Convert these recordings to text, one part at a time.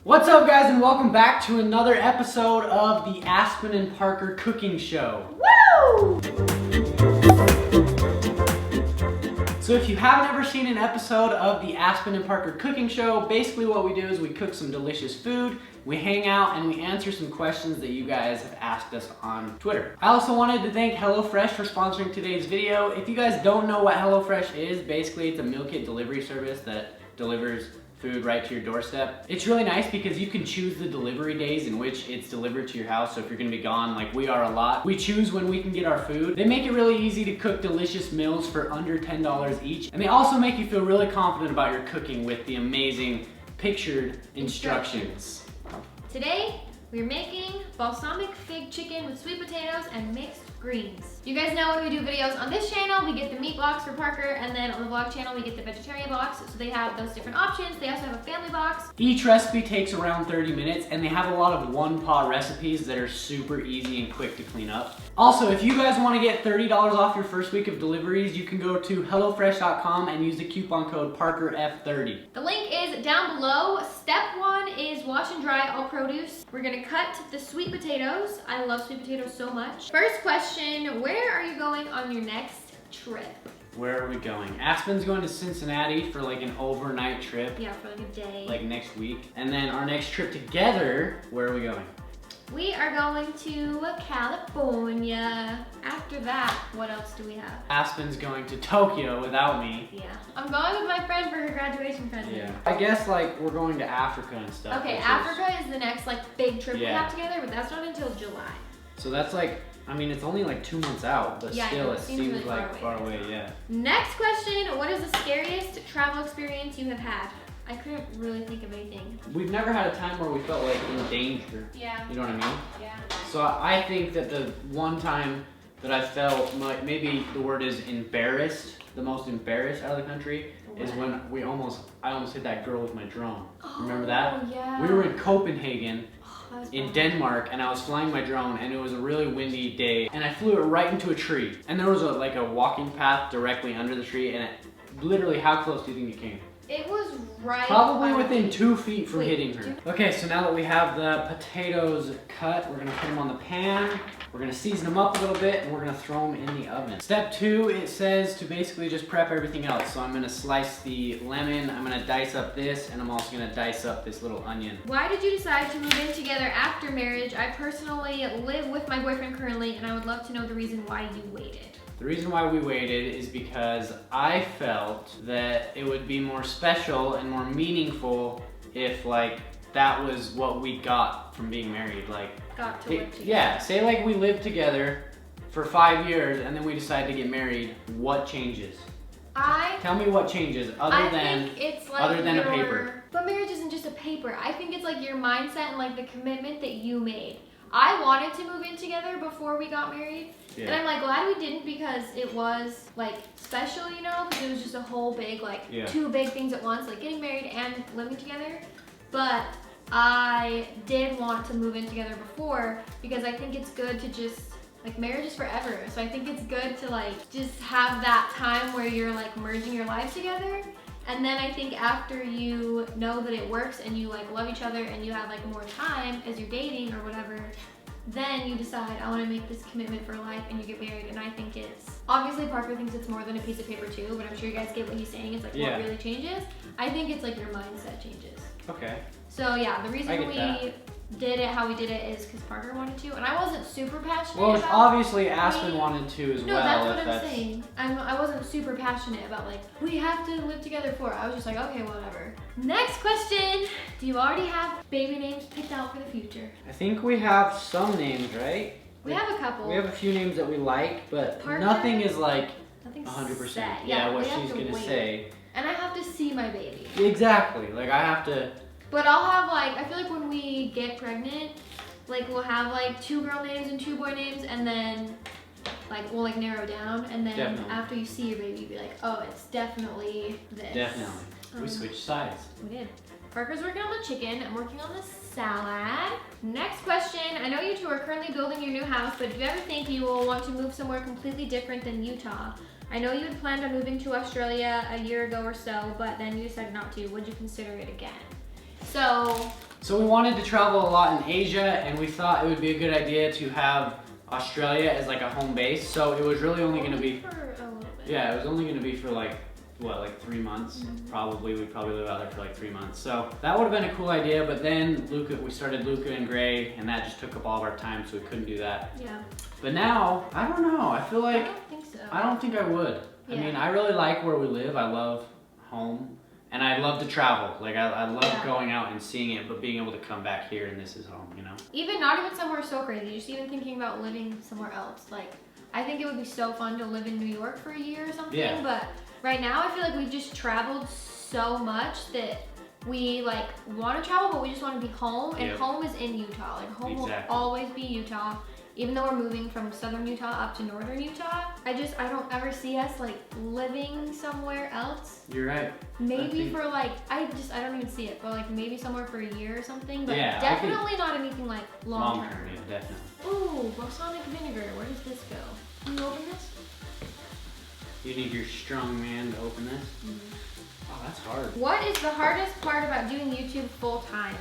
What's up, guys, and welcome back to another episode of the Aspyn and Parker Cooking Show. Woo! So if you haven't ever seen an episode of the Aspyn and Parker Cooking Show, basically what we do is we cook some delicious food, we hang out, and we answer some questions that you guys have asked us on Twitter. I also wanted to thank HelloFresh for sponsoring today's video. If you guys don't know what HelloFresh is, basically it's a meal kit delivery service that delivers food right to your doorstep. It's really nice because you can choose the delivery days in which it's delivered to your house. So if you're gonna be gone, like we are a lot, we choose when we can get our food. They make it really easy to cook delicious meals for under $10 each. And they also make you feel really confident about your cooking with the amazing pictured instructions. Today, we're making balsamic fig chicken with sweet potatoes and mixed greens. You guys know when we do videos on this channel, we get the meat box for Parker, and then on the vlog channel, we get the vegetarian box. So they have those different options. They also have a family box. Each recipe takes around 30 minutes, and they have a lot of one-pot recipes that are super easy and quick to clean up. Also, if you guys want to get $30 off your first week of deliveries, you can go to HelloFresh.com and use the coupon code ParkerF30. The link is down below. Step 1 is wash and dry all produce. We're gonna cut the sweet potatoes. I love sweet potatoes so much. First question, where are you going on your next trip? Where are we going? Aspyn's going to Cincinnati for like an overnight trip. Yeah, for like a day. Like next week. And then our next trip together, where are we going? We are going to California. After that, what else do we have? Aspyn's going to Tokyo without me. Yeah. I'm going with my friend for her graduation present. Yeah. I guess like we're going to Africa and stuff. Okay, Africa is the next like big trip we Yeah. have together, but that's not until July. So that's like, I mean, it's only like 2 months out, but Yeah, still it it seems seems really like far far away, yeah. Next question, what is the scariest travel experience you have had? I couldn't really think of anything. We've never had a time where we felt like in danger. Yeah. You know what I mean? Yeah. So I think that the one time that I felt, maybe the word is embarrassed, the most embarrassed out of the country, is when I almost hit that girl with my drone. Remember that? Oh, yeah. We were in Copenhagen, That was in fun. Denmark, and I was flying my drone, and it was a really windy day, and I flew it right into a tree. And there was like a walking path directly under the tree, and literally, how close do you think it came? It was right. Probably by within me. 2 feet from Wait, hitting her. Okay, so now that we have the potatoes cut, we're gonna put them on the pan. We're gonna season them up a little bit, and we're gonna throw them in the oven. Step 2, it says to basically just prep everything else. So I'm gonna slice the lemon, I'm gonna dice up this, and I'm also gonna dice up this little onion. Why did you decide to move in together after marriage? I personally live with my boyfriend currently, and I would love to know the reason why you waited. The reason why we waited is because I felt that it would be more special and more meaningful if like that was what we got from being married. Like, Got to live together. yeah, say like we lived together for 5 years and then we decide to get married, what changes? Tell me what changes other than a paper. But marriage isn't just a paper. I think it's like your mindset and like the commitment that you made. I wanted to move in together before we got married. Yeah. And I'm like glad we didn't because it was like special, you know, because it was just a whole big like two big things at once, like getting married and living together. But I did want to move in together before because I think it's good to just like marriage is forever. So I think it's good to like just have that time where you're like merging your lives together. And then I think after you know that it works and you like love each other and you have like more time as you're dating or whatever, then you decide, I want to make this commitment for life, and you get married. And I think it's, obviously Parker thinks it's more than a piece of paper too, but I'm sure you guys get what he's saying. It's like what really changes. I think it's like your mindset changes. Okay. So yeah, the reason we did it how we did it is because Parker wanted to, and I wasn't super passionate about obviously Aspyn wanted to as No, well. that's what I'm saying. I wasn't super passionate about like, we have to live together for. I was just like, okay, whatever. Next question. Do you already have baby names picked out for the future? I think we have some names, right? We have a couple. We have a few names that we like, but Parker, nothing is like nothing's 100%. set. Yeah, what we have she's to gonna wait. say. And I have to see my baby. Exactly. Like I have to. But I'll have like, I feel like when we get pregnant, like we'll have like 2 girl names and 2 boy names, and then like we'll like narrow down, and then after you see your baby, you'll be like, oh, it's definitely this. Definitely. We switched sides. We did. Parker's working on the chicken, I'm working on the salad. Next question, I know you two are currently building your new house, but do you ever think you will want to move somewhere completely different than Utah? I know you had planned on moving to Australia a year ago or so, but then you decided not to. Would you consider it again? So So we wanted to travel a lot in Asia, and we thought it would be a good idea to have Australia as like a home base. So it was really only going to be, for a little bit. yeah, it was only going to be for like, what, like 3 months? Probably. We'd probably live out there for like 3 months. So that would have been a cool idea, but then we started Luca and Gray, and that just took up all of our time, so we couldn't do that. Yeah. But now, I don't know. I feel like, I don't think so. I don't think I would. Yeah. I mean, I really like where we live. I love home. And I love to travel. Like, I love going out and seeing it, but being able to come back here and this is home, you know? Even not even somewhere so crazy, just even thinking about living somewhere else. Like, I think it would be so fun to live in New York for a year or something. Yeah. But right now, I feel like we've just traveled so much that we like want to travel, but we just want to be home. And home is in Utah. Like, home will always be Utah. Even though we're moving from southern Utah up to northern Utah, I don't ever see us like living somewhere else. You're right. Maybe for like, I don't even see it, but like maybe somewhere for a year or something. But yeah, definitely not anything like long term. Yeah, definitely. Ooh, balsamic vinegar. Where does this go? Can you open this? You need your strong man to open this? Oh, that's hard. What is the hardest part about doing YouTube full time?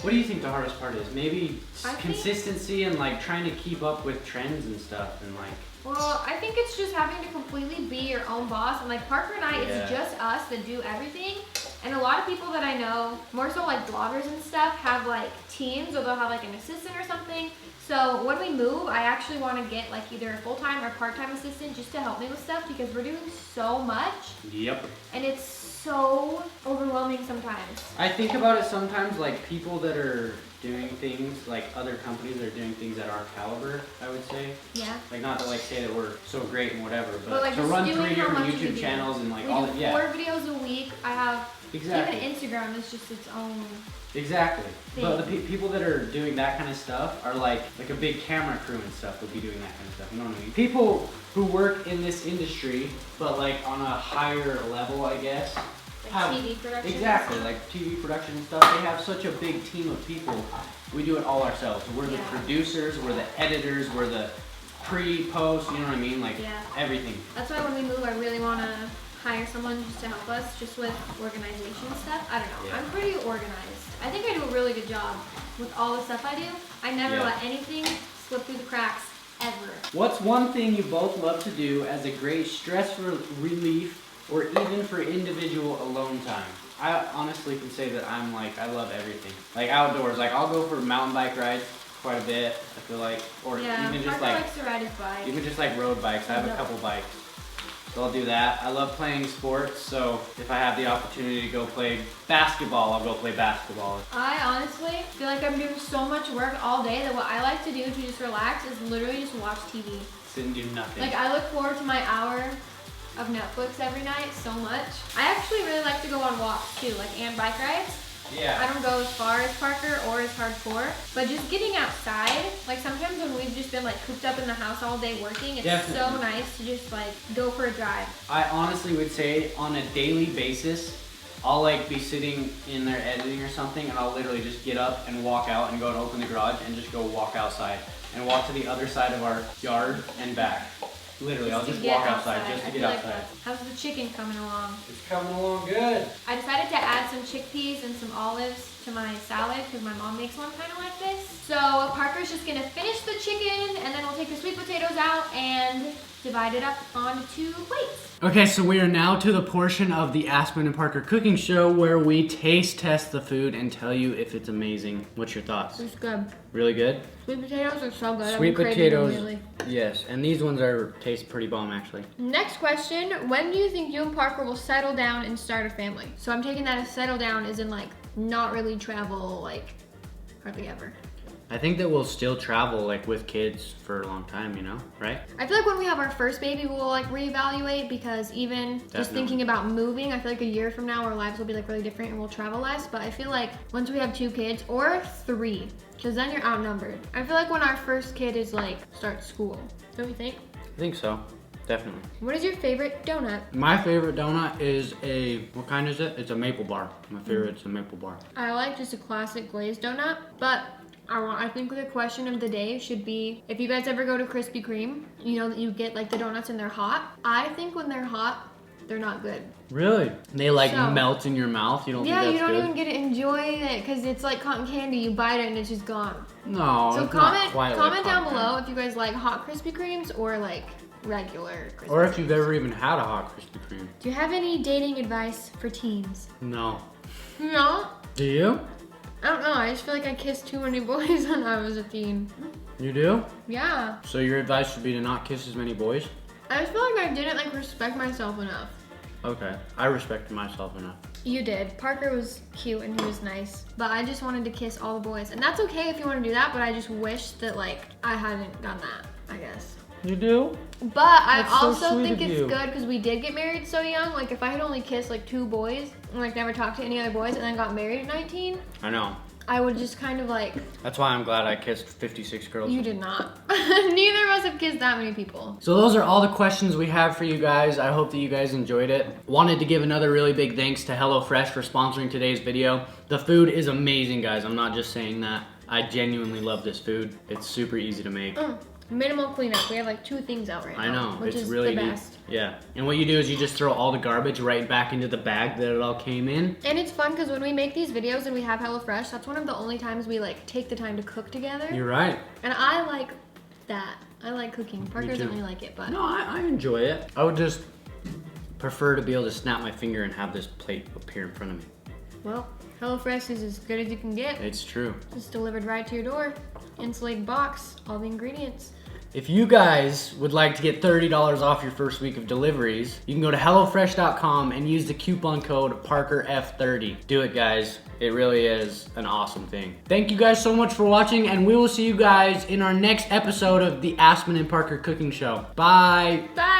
What do you think the hardest part is? Maybe I consistency and like trying to keep up with trends and stuff and like. Well, I think it's just having to completely be your own boss. And like Parker and I, it's just us that do everything. And a lot of people that I know, more so like bloggers and stuff, have like teams or they'll have like an assistant or something. So when we move, I actually want to get like either a full-time or part-time assistant just to help me with stuff because we're doing so much. Yep. And it's so overwhelming sometimes. I think about it sometimes like people that are doing things, like other companies that are doing things at our caliber, I would say. Yeah. Like not to like say that we're so great and whatever, but like to run 3 different YouTube channels and like all that. We do 4 videos a week. I have exactly. Even Instagram is just its own. Exactly. thing. But the people that are doing that kind of stuff are like a big camera crew and stuff would be doing that kind of stuff. You know what I mean? People who work in this industry, but like on a higher level, I guess. Like TV production. Exactly, like TV production and stuff. They have such a big team of people. We do it all ourselves. We're the producers, we're the editors, we're the pre-post, you know what I mean? Like everything. That's why when we move, I really want to hire someone just to help us just with organization stuff. I don't know. I'm pretty organized. I think I do a really good job with all the stuff I do. I never let anything slip through the cracks, ever. What's one thing you both love to do as a great stress relief or even for individual alone time? I honestly can say that I love everything. Like outdoors, like I'll go for mountain bike rides quite a bit, I feel like. Or even just like, likes to ride his bike. Even just like road bikes. I have a couple bikes. So I'll do that. I love playing sports, so if I have the opportunity to go play basketball, I'll go play basketball. I honestly feel like I'm doing so much work all day that what I like to do to just relax is literally just watch TV. Sit and do nothing. Like I look forward to my hour of Netflix every night so much. I actually really like to go on walks too, like and bike rides. Yeah. I don't go as far as Parker or as hardcore, but just getting outside, like sometimes when we've just been like cooped up in the house all day working, it's so nice to just like go for a drive. I honestly would say on a daily basis, I'll like be sitting in there editing or something and I'll literally just get up and walk out and go and open the garage and just go walk outside and walk to the other side of our yard and back. Literally, I'll just walk outside just to get outside. How's the chicken coming along? It's coming along good. I decided to add some chickpeas and some olives to my salad because my mom makes one kind of like this. So Parker's just gonna finish the chicken and then we'll take the sweet potatoes out and divide it up onto 2 plates. Okay, so we are now to the portion of the Aspyn and Parker cooking show where we taste test the food and tell you if it's amazing. What's your thoughts? It's good. Really good? Sweet potatoes are so good. Sweet potatoes, yes. And these ones taste pretty bomb, actually. Next question, when do you think you and Parker will settle down and start a family? So I'm taking that as settle down as in like not really travel, like hardly ever. I think that we'll still travel like with kids for a long time, you know, right? I feel like when we have our first baby, we'll like reevaluate because even just thinking about moving, I feel like a year from now our lives will be like really different and we'll travel less. But I feel like once we have 2 kids or 3, because then you're outnumbered. I feel like when our first kid is like starts school, don't you think? I think so, definitely. What is your favorite donut? My favorite donut is what kind is it? It's a maple bar. My favorite's a maple bar. I like just a classic glazed donut, but I think the question of the day should be, if you guys ever go to Krispy Kreme, you know that you get like the donuts and they're hot. I think when they're hot, they're not good. Really? They like So- melt in your mouth? You don't Yeah, think you that's don't good? even get to enjoy it because it's like cotton candy. You bite it and it's just gone. No, So it's not comment quite like down cotton below candy. if you guys like hot Krispy Kremes or like regular Krispy Or if you've Kremes. ever even had a hot Krispy Kreme. Do you have any dating advice for teens? No. No. Do you? I don't know. I just feel like I kissed too many boys when I was a teen. You do? Yeah. So your advice would be to not kiss as many boys? I just feel like I didn't like respect myself enough. Okay. I respected myself enough. You did. Parker was cute and he was nice, but I just wanted to kiss all the boys. And that's okay if you want to do that, but I just wish that like I hadn't done that, I guess. You do? But I That's so also sweet think of it's you. good because we did get married so young. Like if I had only kissed like 2 boys and like never talked to any other boys and then got married at 19, I know. I would just kind of like, That's why I'm glad I kissed 56 girls. you did not. Neither of us have kissed that many people. So those are all the questions we have for you guys. I hope that you guys enjoyed it. Wanted to give another really big thanks to HelloFresh for sponsoring today's video. The food is amazing, guys. I'm not just saying that. I genuinely love this food. It's super easy to make. Minimal cleanup. We have like 2 things out right now. I know, which it's is really the neat. best. Yeah, and what you do is you just throw all the garbage right back into the bag that it all came in. And it's fun because when we make these videos and we have HelloFresh, that's one of the only times we like take the time to cook together. You're right. And I like that. I like cooking. Parker too. doesn't really like it, but No, I enjoy it. I would just prefer to be able to snap my finger and have this plate appear in front of me. well, HelloFresh is as good as you can get. It's true. It's delivered right to your door. Insulated box, all the ingredients. If you guys would like to get $30 off your first week of deliveries, you can go to HelloFresh.com and use the coupon code ParkerF30. Do it, guys. It really is an awesome thing. Thank you guys so much for watching, and we will see you guys in our next episode of the Aspyn and Parker Cooking Show. Bye. Bye!